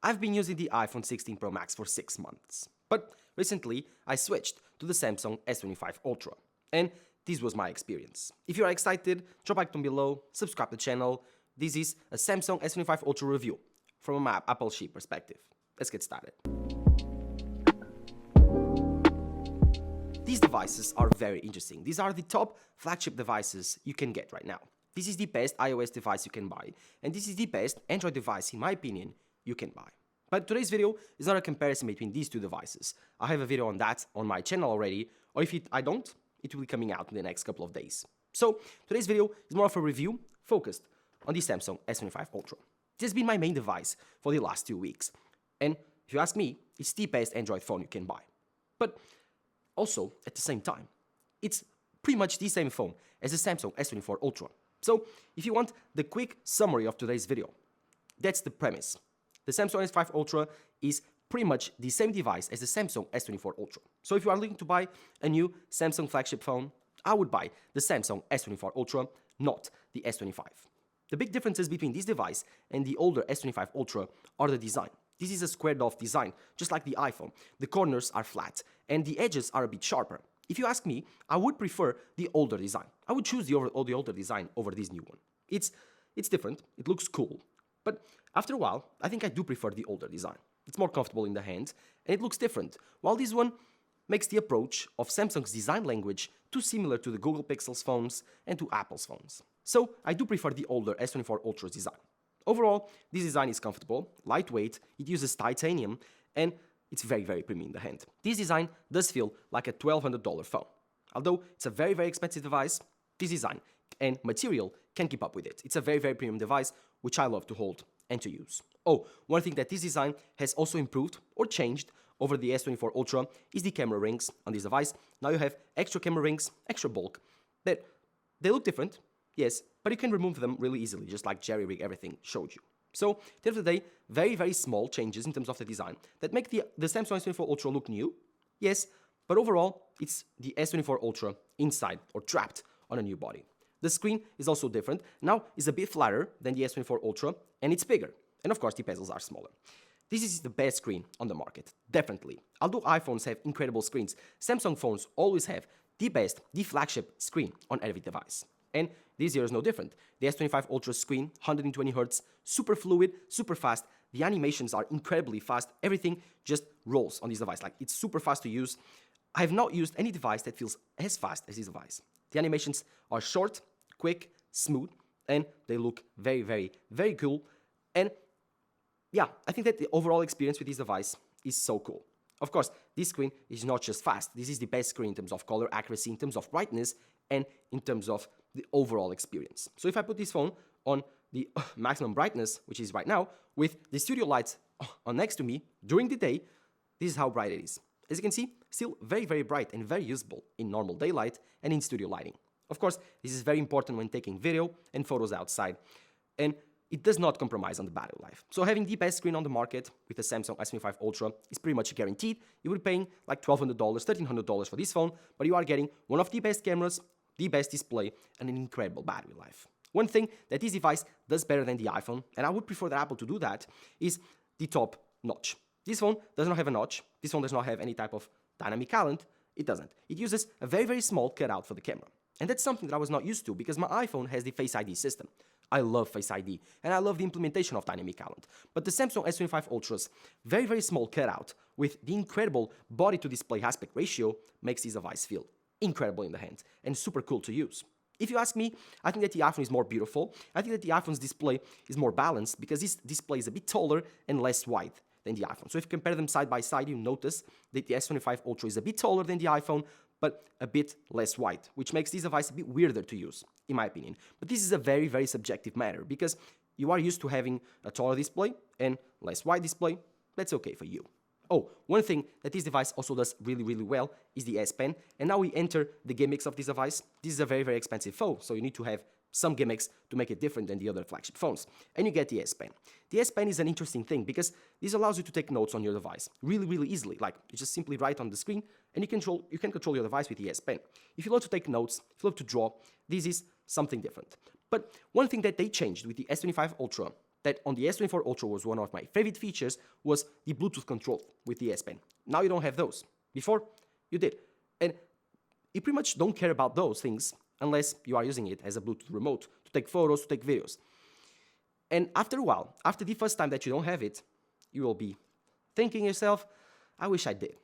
I've been using the iPhone 16 Pro Max for 6 months, but recently I switched to the Samsung S25 Ultra, and this was my experience. If you are excited, drop a like down below, subscribe to the channel. This is a Samsung S25 Ultra review from an Apple sheet perspective. Let's get started. These devices are very interesting. These are the top flagship devices you can get right now. This is the best iOS device you can buy, and this is the best Android device, in my opinion, you can buy. But today's video is not a comparison between these two devices. I have a video on that on my channel already, or if I don't, it will be coming out in the next couple of days. So today's video is more of a review focused on the Samsung S25 Ultra. This has been my main device for the last 2 weeks, and if you ask me, it's the best Android phone you can buy. But also, at the same time, it's pretty much the same phone as the Samsung S24 Ultra. So, if you want the quick summary of today's video, that's the premise. The Samsung S25 Ultra is pretty much the same device as the Samsung S24 Ultra. So if you are looking to buy a new Samsung flagship phone, I would buy the Samsung S24 Ultra, not the S25. The big differences between this device and the older S25 Ultra are the design. This is a squared-off design, just like the iPhone. The corners are flat, and the edges are a bit sharper. If you ask me, I would prefer the older design. I would choose the older design over this new one. It's different, it looks cool, but after a while, I think I do prefer the older design. It's more comfortable in the hand, and it looks different, while this one makes the approach of Samsung's design language too similar to the Google Pixel's phones and to Apple's phones. So I do prefer the older S24 Ultra's design. Overall, this design is comfortable, lightweight, it uses titanium, and it's very, very premium in the hand. This design does feel like a $1,200 phone. Although it's a very, very expensive device, this design and material can keep up with it. It's a very, very premium device, which I love to hold and to use. Oh, one thing that this design has also improved or changed over the S24 Ultra is the camera rings on this device. Now you have extra camera rings, extra bulk. They look different, yes, but you can remove them really easily, just like jerry-rig everything showed you. So, at the end of the day, very, very small changes in terms of the design that make the Samsung S24 Ultra look new, yes, but overall, it's the S24 Ultra inside or trapped on a new body. The screen is also different. Now, it's a bit flatter than the S24 Ultra, and it's bigger. And of course, the bezels are smaller. This is the best screen on the market, definitely. Although iPhones have incredible screens, Samsung phones always have the best, the flagship screen on every device. And this year is no different. The S25 Ultra screen, 120Hz, super fluid, super fast. The animations are incredibly fast. Everything just rolls on this device. Like, it's super fast to use. I have not used any device that feels as fast as this device. The animations are short, quick, smooth, and they look very, very, very cool. And yeah, I think that the overall experience with this device is so cool. Of course, this screen is not just fast. This is the best screen in terms of color accuracy, in terms of brightness, and in terms of the overall experience. So if I put this phone on the maximum brightness, which is right now, with the studio lights on next to me during the day, this is how bright it is. As you can see, still very, very bright and very usable in normal daylight and in studio lighting. Of course, this is very important when taking video and photos outside, and it does not compromise on the battery life. So having the best screen on the market with the Samsung S25 Ultra is pretty much guaranteed. You will be paying like $1,200, $1,300 for this phone, but you are getting one of the best cameras, the best display, and an incredible battery life. One thing that this device does better than the iPhone, and I would prefer that Apple to do that, is the top notch. This phone does not have a notch. This phone does not have any type of dynamic island. It doesn't. It uses a very, very small cutout for the camera. And that's something that I was not used to because my iPhone has the Face ID system. I love Face ID, and I love the implementation of Dynamic Island. But the Samsung S25 Ultra's very, very small cutout with the incredible body-to-display aspect ratio makes this device feel incredible in the hand and super cool to use. If you ask me, I think that the iPhone is more beautiful. I think that the iPhone's display is more balanced because this display is a bit taller and less wide than the iPhone. So if you compare them side by side, you notice that the S25 Ultra is a bit taller than the iPhone, but a bit less wide, which makes this device a bit weirder to use, in my opinion. But this is a very, very subjective matter, because you are used to having a taller display and less wide display. That's okay for you. Oh, one thing that this device also does really, really well is the S Pen, and now we enter the gimmicks of this device. This is a very, very expensive phone, so you need to have some gimmicks to make it different than the other flagship phones. And you get the S Pen. The S Pen is an interesting thing because this allows you to take notes on your device really, really easily. Like, you just simply write on the screen and you can control your device with the S Pen. If you love to take notes, if you love to draw, this is something different. But one thing that they changed with the S25 Ultra that on the S24 Ultra was one of my favorite features was the Bluetooth control with the S Pen. Now you don't have those. Before, you did. And you pretty much don't care about those things unless you are using it as a Bluetooth remote to take photos, to take videos. And after a while, after the first time that you don't have it, you will be thinking yourself, I wish I did.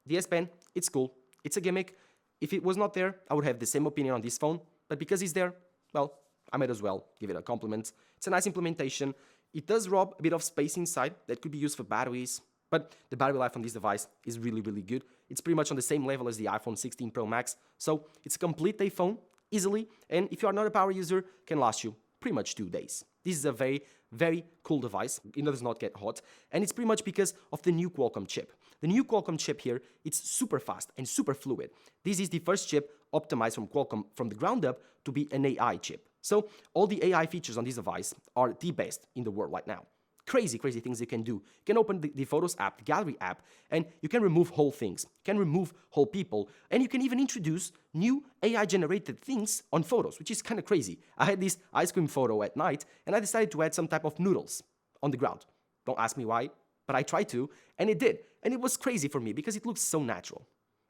The S Pen, it's cool, it's a gimmick. If it was not there, I would have the same opinion on this phone, but because it's there, well, I might as well give it a compliment. It's a nice implementation. It does rob a bit of space inside that could be used for batteries, but the battery life on this device is really, really good. It's pretty much on the same level as the iPhone 16 Pro Max, so it's a complete day phone, easily, and if you are not a power user, can last you pretty much 2 days. This is a very, very cool device. It does not get hot, and it's pretty much because of the new Qualcomm chip. The new Qualcomm chip here, it's super fast and super fluid. This is the first chip optimized from Qualcomm from the ground up to be an AI chip. So all the AI features on this device are the best in the world right now. Crazy, crazy things you can do. You can open the Photos app, the Gallery app, and you can remove whole things. You can remove whole people, and you can even introduce new AI-generated things on photos, which is kind of crazy. I had this ice cream photo at night, and I decided to add some type of noodles on the ground. Don't ask me why, but I tried to, and it did. And it was crazy for me because it looks so natural.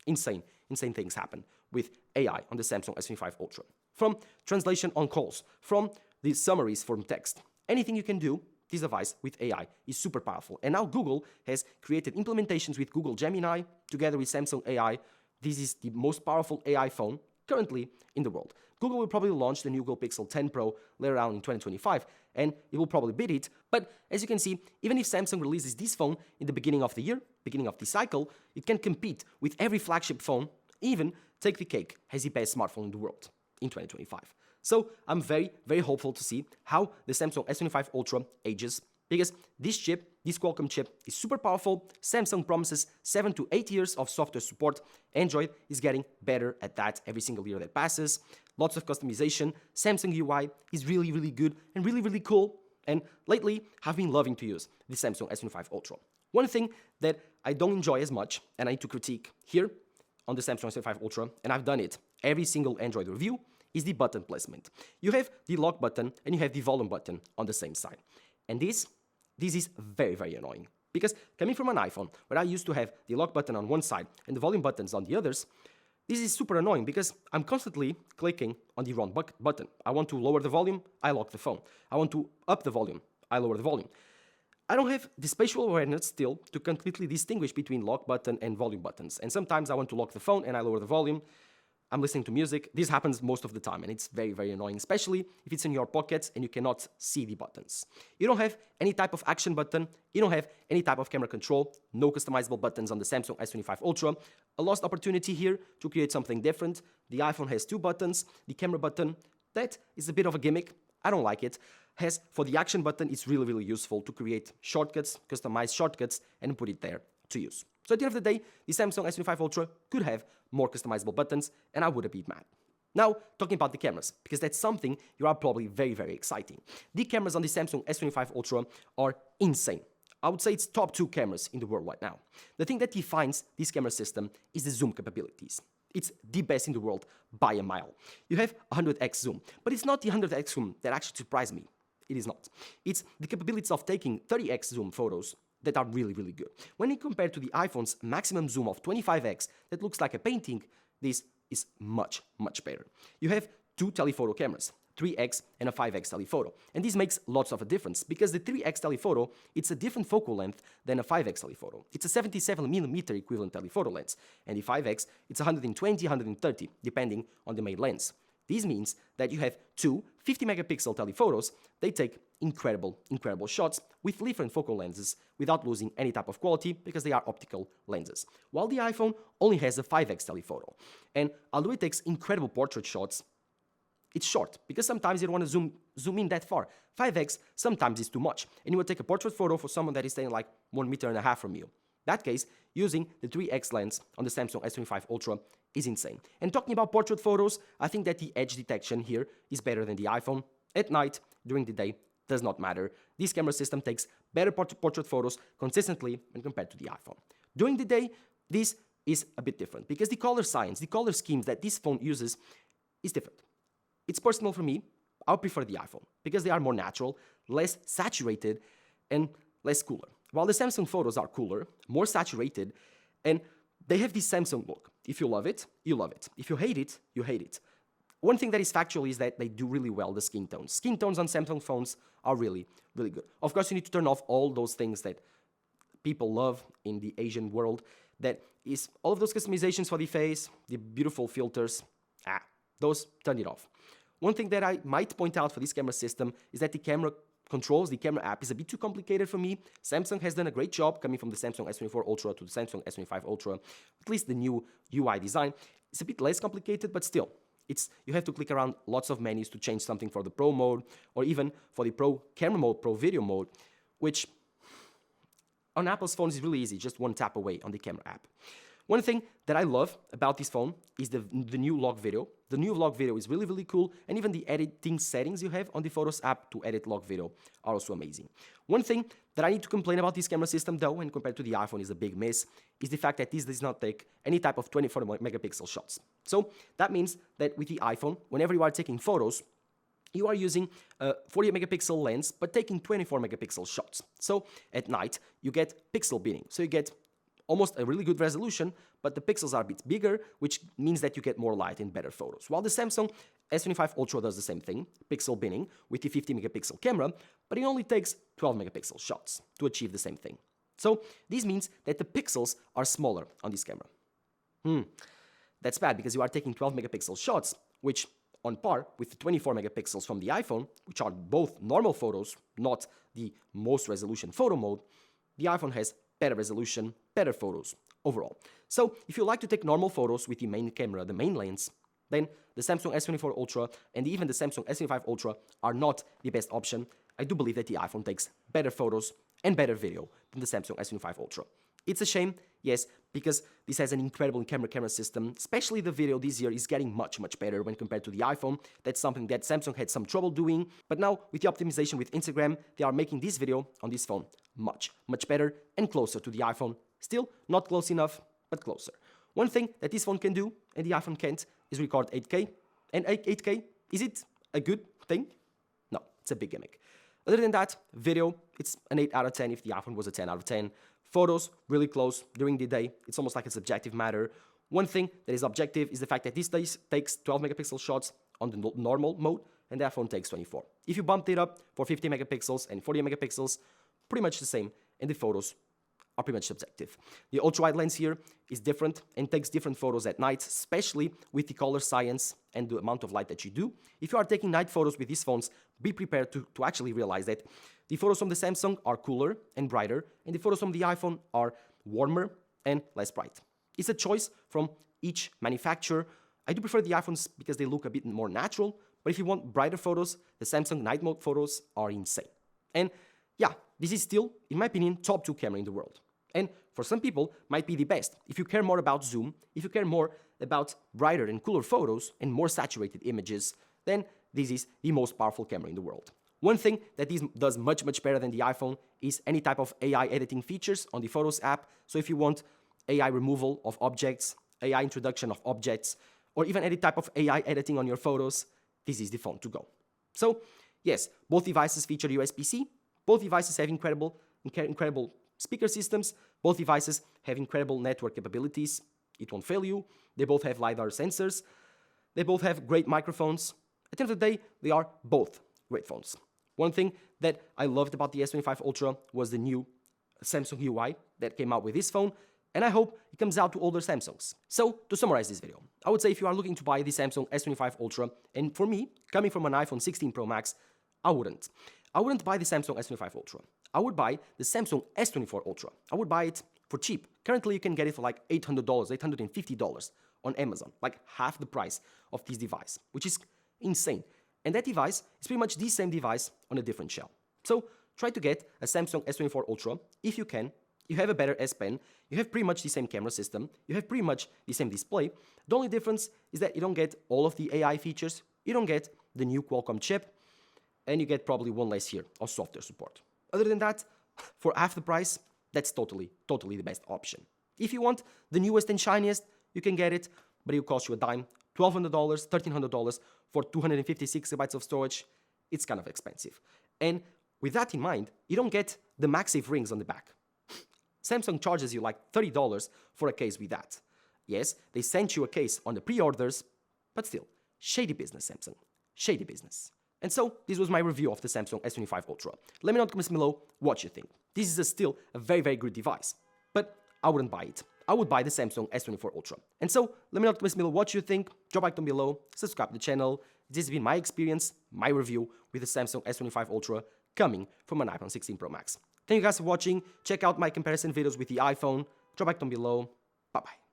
Insane things happen with AI on the Samsung S25 Ultra. From translation on calls, from the summaries from text, anything you can do, this device with AI is super powerful. And now Google has created implementations with Google Gemini together with Samsung AI. This is the most powerful AI phone currently in the world. Google will probably launch the new Google Pixel 10 Pro later on in 2025, and it will probably beat it. But as you can see, even if Samsung releases this phone in the beginning of the year, beginning of the cycle, it can compete with every flagship phone, even take the cake as the best smartphone in the world in 2025. So I'm very, very hopeful to see how the Samsung S25 Ultra ages, because this chip, this Qualcomm chip, is super powerful. Samsung promises 7 to 8 years of software support. Android is getting better at that every single year that passes. Lots of customization. Samsung UI is really, really good and really, really cool. And lately, I've been loving to use the Samsung S25 Ultra. One thing that I don't enjoy as much, and I need to critique here on the Samsung S25 Ultra, and I've done it every single Android review, is the button placement. You have the lock button and you have the volume button on the same side. And this is very, very annoying. Because coming from an iPhone, where I used to have the lock button on one side and the volume buttons on the others, this is super annoying because I'm constantly clicking on the wrong button. I want to lower the volume, I lock the phone. I want to up the volume, I lower the volume. I don't have the spatial awareness still to completely distinguish between lock button and volume buttons. And sometimes I want to lock the phone and I lower the volume. I'm listening to music. This happens most of the time, and it's very, very annoying, especially if it's in your pockets and you cannot see the buttons. You don't have any type of action button. You don't have any type of camera control. No customizable buttons on the Samsung S25 Ultra. A lost opportunity here to create something different. The iPhone has 2 buttons. The camera button, that is a bit of a gimmick. I don't like it. For the action button, it's really, really useful to create shortcuts, customize shortcuts, and put it there to use. So at the end of the day, the Samsung S25 Ultra could have more customizable buttons, and I wouldn't be mad. Now, talking about the cameras, because that's something you are probably very, very exciting. The cameras on the Samsung S25 Ultra are insane. I would say it's top 2 cameras in the world right now. The thing that defines this camera system is the zoom capabilities. It's the best in the world by a mile. You have 100x zoom, but it's not the 100x zoom that actually surprised me. It is not. It's the capabilities of taking 30x zoom photos that are really, really good. When you compare to the iPhone's maximum zoom of 25x that looks like a painting, this is much, much better. You have 2 telephoto cameras, 3x and a 5x telephoto. And this makes lots of a difference because the 3x telephoto, it's a different focal length than a 5x telephoto. It's a 77mm equivalent telephoto lens, and the 5x, it's 120, 130, depending on the main lens. This means that you have 2 50-megapixel telephotos. They take incredible, incredible shots with different focal lenses without losing any type of quality because they are optical lenses. While the iPhone only has a 5x telephoto. And although it takes incredible portrait shots, it's short because sometimes you don't want to zoom in that far. 5x sometimes is too much, and you will take a portrait photo for someone that is staying like 1.5 meters from you. In that case, using the 3x lens on the Samsung S25 Ultra is insane. And talking about portrait photos, I think that the edge detection here is better than the iPhone. At night, during the day, does not matter. This camera system takes better portrait photos consistently when compared to the iPhone. During the day, this is a bit different because the color science, the color schemes that this phone uses is different. It's personal for me. I prefer the iPhone because they are more natural, less saturated, and less cooler. While the Samsung photos are cooler, more saturated, and they have this Samsung look. If you love it, you love it. If you hate it, you hate it. One thing that is factual is that they do really well the skin tones. Skin tones on Samsung phones are really, really good. Of course, you need to turn off all those things that people love in the Asian world. That is all of those customizations for the face, the beautiful filters. Those, turn it off. One thing that I might point out for this camera system is that the camera controls, the camera app is a bit too complicated for me. Samsung has done a great job coming from the Samsung S24 Ultra to the Samsung S25 Ultra. At least the new UI design. It's a bit less complicated, but still, you have to click around lots of menus to change something for the Pro mode, or even for the Pro camera mode, Pro video mode, which on Apple's phones is really easy, just one tap away on the camera app. One thing that I love about this phone is the new log video. The new log video is really, really cool, and even the editing settings you have on the Photos app to edit log video are also amazing. One thing that I need to complain about this camera system though, when compared to the iPhone is a big miss, is the fact that this does not take any type of 24 megapixel shots. So that means that with the iPhone, whenever you are taking photos, you are using a 40 megapixel lens, but taking 24 megapixel shots. So at night, you get pixel binning. So you get almost a really good resolution, but the pixels are a bit bigger, which means that you get more light and better photos. While the Samsung S25 Ultra does the same thing, pixel binning, with the 50 megapixel camera, but it only takes 12 megapixel shots to achieve the same thing. So this means that the pixels are smaller on this camera. That's bad because you are taking 12 megapixel shots, which on par with the 24 megapixels from the iPhone, which are both normal photos, not the most resolution photo mode. The iPhone has better resolution, better photos overall. So if you like to take normal photos with the main camera, the main lens, then the Samsung S24 Ultra and even the Samsung S25 Ultra are not the best option. I do believe that the iPhone takes better photos and better video than the Samsung S25 Ultra. It's a shame, yes, because this has an incredible camera system, especially the video this year is getting much better when compared to the iPhone. That's something that Samsung had some trouble doing, but now with the optimization with Instagram, they are making this video on this phone much better and closer to the iPhone. Still not close enough, but closer. One thing that this phone can do and the iPhone can't is record 8K. And 8K, is it a good thing? No, it's a big gimmick. Other than that, video, it's an 8 out of 10 if the iPhone was a 10 out of 10. Photos, really close during the day. It's almost like a subjective matter. One thing that is objective is the fact that this takes 12 megapixel shots on the normal mode, and the iPhone takes 24. If you bumped it up for 50 megapixels and 40 megapixels, pretty much the same, and the photos are pretty much subjective. The ultra-wide lens here is different and takes different photos at night, especially with the color science and the amount of light that you do. If you are taking night photos with these phones, be prepared to actually realize that the photos from the Samsung are cooler and brighter, and the photos from the iPhone are warmer and less bright. It's a choice from each manufacturer. I do prefer the iPhones because they look a bit more natural, but if you want brighter photos, the Samsung night mode photos are insane. And yeah, this is still, in my opinion, top 2 camera in the world. And for some people, might be the best. If you care more about zoom, if you care more about brighter and cooler photos and more saturated images, then this is the most powerful camera in the world. One thing that this does much better than the iPhone is any type of AI editing features on the Photos app. So if you want AI removal of objects, AI introduction of objects, or even any type of AI editing on your photos, this is the phone to go. So yes, both devices feature USB-C. Both devices have incredible speaker systems. Both devices have incredible network capabilities. It won't fail you. They both have LiDAR sensors. They both have great microphones. At the end of the day, they are both great phones. One thing that I loved about the S25 Ultra was the new Samsung UI that came out with this phone, and I hope it comes out to older Samsungs. So, to summarize this video, I would say if you are looking to buy the Samsung S25 Ultra, and for me, coming from an iPhone 16 Pro Max, I wouldn't buy the Samsung S25 Ultra. I would buy the Samsung S24 Ultra. I would buy it for cheap. Currently, you can get it for like $800, $850 on Amazon, like half the price of this device, which is insane. And that device is pretty much the same device on a different shell. So try to get a Samsung S24 Ultra if you can. You have a better S Pen, you have pretty much the same camera system, you have pretty much the same display. The only difference is that you don't get all of the AI features, you don't get the new Qualcomm chip, and you get probably one less year of software support. Other than that, for half the price, that's totally the best option. If you want the newest and shiniest, you can get it, but it will cost you a dime. $1,200, $1,300 for 256 gigabytes of storage. It's kind of expensive. And With that in mind, you don't get the MagSafe rings on the back. Samsung charges you like $30 for a case with that. Yes, they sent you a case on the pre-orders, but still, shady business, Samsung. Shady business. And so, this was my review of the Samsung S25 Ultra. Let me know in the comments below what you think. This is still a very, very good device, but I wouldn't buy it. I would buy the Samsung S24 Ultra. And so, let me know in the comments below what you think. Drop a like down below, subscribe to the channel. This has been my experience, my review with the Samsung S25 Ultra coming from an iPhone 16 Pro Max. Thank you guys for watching. Check out my comparison videos with the iPhone. Drop a like down below. Bye-bye.